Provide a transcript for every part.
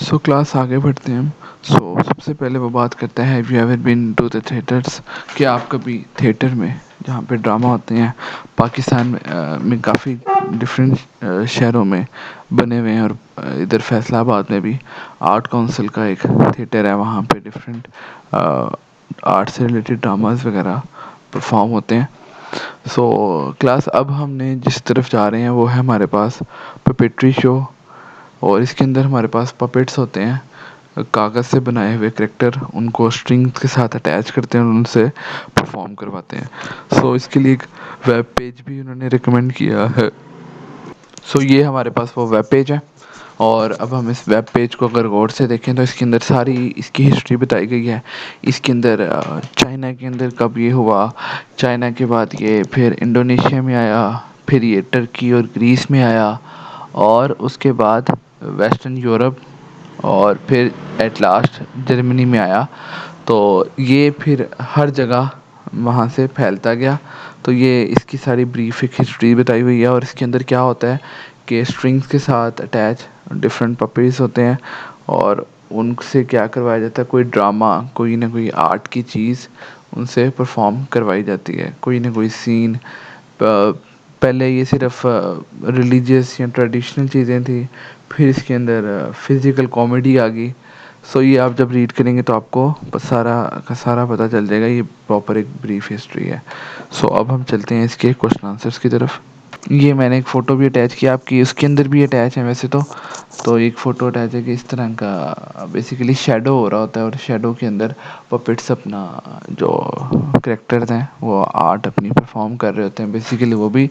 So class आगे बढ़ते हैं हम। सबसे पहले वो बात करते हैं, have you ever been to the theatres? कि आप कभी थिएटर में, जहाँ पे ड्रामा होते हैं, पाकिस्तान में काफ़ी डिफरेंट शहरों में बने हुए हैं, और इधर फैसलाबाद में भी आर्ट काउंसिल का एक थिएटर है, वहाँ पे डिफरेंट आर्ट से रिलेटेड ड्रामास वगैरह परफॉर्म होते हैं। क्लास अब हमने जिस तरफ जा रहे हैं वो है हमारे पास पपेट्री शो, और इसके अंदर हमारे पास पपेट्स होते हैं, कागज़ से बनाए हुए करेक्टर, उनको स्ट्रिंग्स के साथ अटैच करते हैं और उनसे परफॉर्म करवाते हैं। इसके लिए एक वेब पेज भी उन्होंने रिकमेंड किया है। ये हमारे पास वो वेब पेज है, और अब हम इस वेब पेज को अगर गौर से देखें तो इसके अंदर सारी इसकी हिस्ट्री बताई गई है। इसके अंदर चाइना के अंदर कब ये हुआ, चाइना के बाद ये फिर इंडोनेशिया में आया, फिर ये टर्की और ग्रीस में आया, और उसके बाद वेस्टर्न यूरोप, और फिर एट लास्ट जर्मनी में आया। तो ये फिर हर जगह वहाँ से फैलता गया। तो ये इसकी सारी ब्रीफ एक हिस्ट्री बताई हुई है, और इसके अंदर क्या होता है कि स्ट्रिंग्स के साथ अटैच डिफरेंट पपीज़ होते हैं, और उनसे क्या करवाया जाता है, कोई ड्रामा, कोई ना कोई आर्ट की चीज़ उनसे परफॉर्म करवाई जाती है, कोई ना कोई सीन। पहले ये सिर्फ रिलीजियस या ट्रेडिशनल चीज़ें थी, फिर इसके अंदर फिज़िकल कॉमेडी आ गई। ये आप जब रीड करेंगे तो आपको सारा का सारा पता चल जाएगा। ये प्रॉपर एक ब्रीफ हिस्ट्री है। अब हम चलते हैं इसके क्वेश्चन आंसर्स की तरफ। ये मैंने एक फ़ोटो भी अटैच किया आपकी, उसके अंदर भी अटैच है वैसे तो एक फ़ोटो अटैच है कि इस तरह का बेसिकली शेडो हो रहा होता है, और शेडो के अंदर पपेट्स अपना जो करेक्टर्स हैं वो आर्ट अपनी परफॉर्म कर रहे होते हैं। बेसिकली वो भी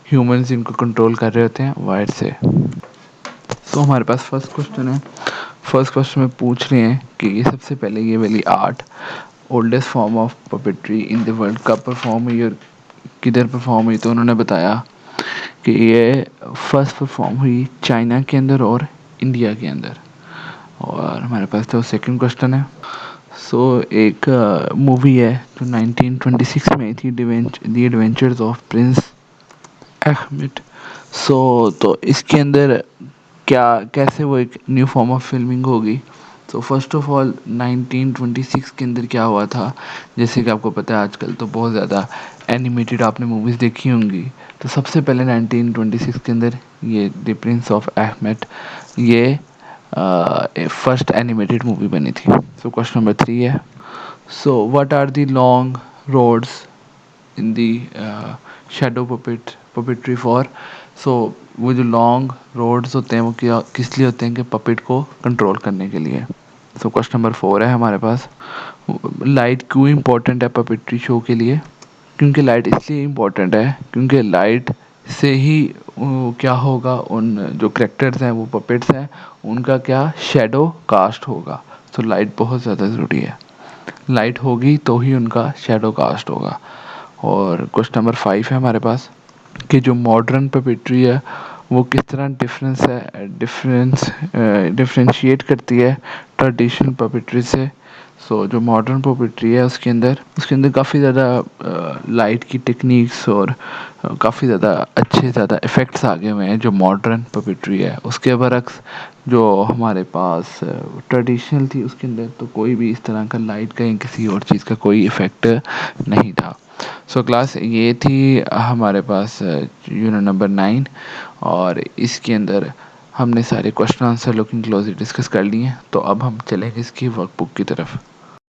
ह्यूमंस इनको कंट्रोल कर रहे होते हैं वायर से। हमारे पास फर्स्ट क्वेश्चन है। फर्स्ट क्वेश्चन में पूछ रहे हैं कि ये सबसे पहले ये वाली art oldest form of puppetry in the world कब परफॉर्म हुई और किधर परफॉर्म हुई? तो उन्होंने बताया कि ये फर्स्ट परफॉर्म हुई चाइना के अंदर और इंडिया के अंदर। और हमारे पास तो सेकंड क्वेश्चन है। एक मूवी है जो 1926 में आई थी, the adventures of prince Ahmed. तो इसके अंदर क्या, कैसे वो एक न्यू फॉर्म ऑफ फिल्मिंग होगी? फर्स्ट ऑफ ऑल 1926 के अंदर क्या हुआ था, जैसे कि आपको पता है आजकल तो बहुत ज़्यादा एनिमेटेड आपने मूवीज़ देखी होंगी। तो सबसे पहले 1926 के अंदर ये द प्रिंस ऑफ अहमद, ये फर्स्ट एनिमेटेड मूवी बनी थी। क्वेश्चन नंबर 3 है, what are the long roads in the shadow puppetry for? वो जो लॉन्ग रोड्स होते हैं वो क्या किस लिए होते हैं? कि पपेट को कंट्रोल करने के लिए। क्वेश्चन नंबर 4 है हमारे पास, लाइट क्यों इम्पोर्टेंट है पपेट्री शो के लिए? क्योंकि लाइट इसलिए इम्पोर्टेंट है क्योंकि लाइट से ही क्या होगा, उन जो करेक्टर्स हैं वो पपेट्स हैं, उनका क्या शेडो कास्ट होगा। लाइट बहुत ज़्यादा ज़रूरी है, लाइट होगी तो ही उनका शेडो कास्ट होगा। और क्वेश्चन नंबर 5 है हमारे पास कि जो मॉडर्न पपेट्री है वो किस तरह डिफरेंशिएट करती है ट्रेडिशनल पपेट्री से। जो मॉडर्न पपेट्री है उसके अंदर काफ़ी ज़्यादा लाइट की टेक्निक्स और काफ़ी ज़्यादा इफ़ेक्ट्स आ गए हुए हैं जो मॉडर्न पपेट्री है। उसके बरक्स जो हमारे पास ट्रेडिशनल थी उसके अंदर तो कोई भी इस तरह का लाइट का या किसी और चीज़ का कोई इफ़ेक्ट नहीं था। क्लास ये थी हमारे पास यूनिट नंबर 9, और इसके अंदर हमने सारे question answer looking closely discuss कर लिए हैं। तो अब हम चलेंगे इसकी वर्कबुक की तरफ।